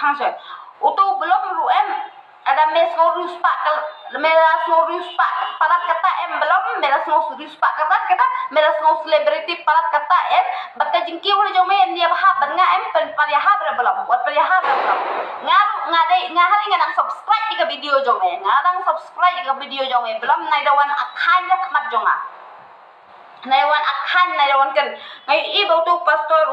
function. Utu belum ru em ada mesorius pak mesorius pak palat kata em belum mesorius pak kata mesorius celebrity palat kata em batka jingki ulah jome dia bahap nga em pen parihab belum buat parihab belum ngahari ngadang subscribe di video jome ngadang subscribe di video jome belum naidawan akan mat jonga naiwan akan naidawan kan ngai ibu tu pastor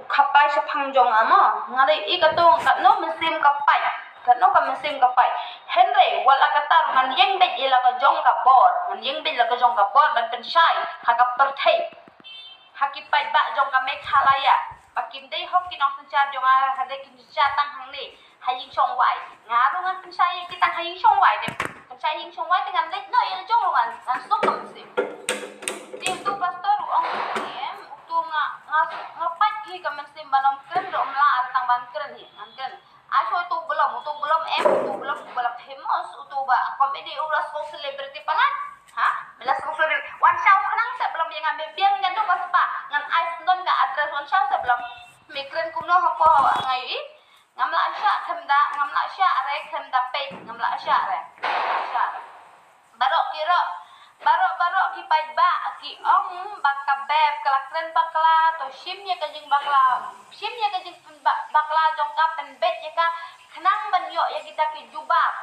kapai sepang jonga mo ngai i katong katno mesim kapai katno ka mesim kapai Henry wala katar ngan yeng bet ila ka jong ka bor ngan yeng bet ila ka jong ka bor ban pen shai haka perthai hakipai ba jong ka mekhalaya bakim dei hok kinong sencar jong a hade kin tang hang ni haying chong wai ngaru ngan pen shai ki tang haying chong wai de pen shai haying chong wai dengan lek no ila jong ngan sok ka mesim tim tu pastor ong em tu ngapat ki ka mesim banom kren do mla atang ban kren hi ngan kren Aso itu belum famous itu ba komedi ulas kau selebriti palan ha belas kau selebriti wan show kenang saya belum yang ambil biang kan tu pas pak ngan ice don ka address wan show saya belum mikren kumno hapo ngai ngamla asya khemda ngamla asya are khemda pe ngamla asya are barok ki pai ba ki ong bakabeb kalakren bakla to shimnya ka jing bakla bakla jong ka pen bet ya ka kenang ban yo ya kita ki jubab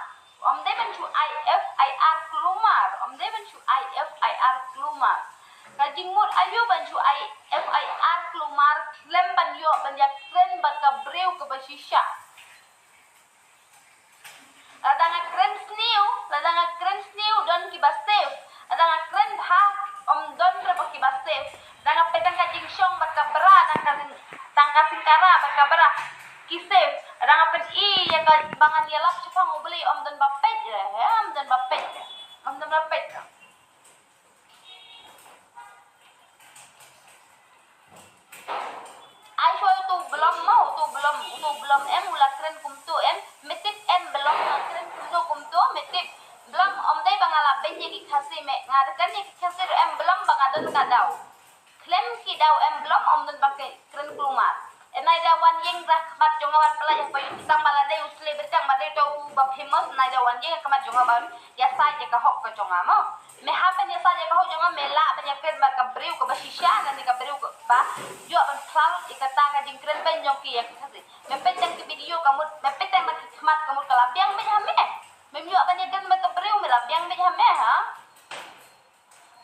om de ban chu IFIR klumar ka jing mut ayu ban chu IFIR klumar lem ban yo ban ya kren bakabreu ke basisha ladang kren sniu don ki basev adang kren bha om don re baki basev dang pedang ka jing shong bakabra dang ka singkara bakabra kisev adang pen I ya ka bangan ya lap chapang ubeli om don bapet ya om don bapet ai show tu belum em ulah kren kumtu em metip em belum kren kumtu metip belum om dai bangala benye ki khasi me ngarkan ni khasi em belum bangadon kadau klem ki dau em belum om don pakai kren klumar enai da wan yeng rahmat jongawan pelai apa tang maladai usle bertang madai to ba famous nai da wan yeng kamat jongawan ya sai je ka hok ka jongamo me hapen ya sai je ka hok jonga mela banya kren ba ka breu ka basisha dan ka breu ka ba yo ban selalu ikata ka jing kren ben joki ya khasi me petang ki video kamut me petang ma khmat kamut kala biang me hame memyo banya kren ba ka breu me la biang me hame ha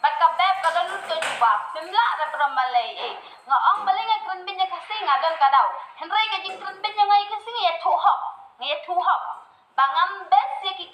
Bakabeb kadon to jubab memla ra pramalai nga ong baleng kren bin ya kasi nga don kadau henry ka jing kren bin ya ngai kasi ya thu hop bangam bes ya ki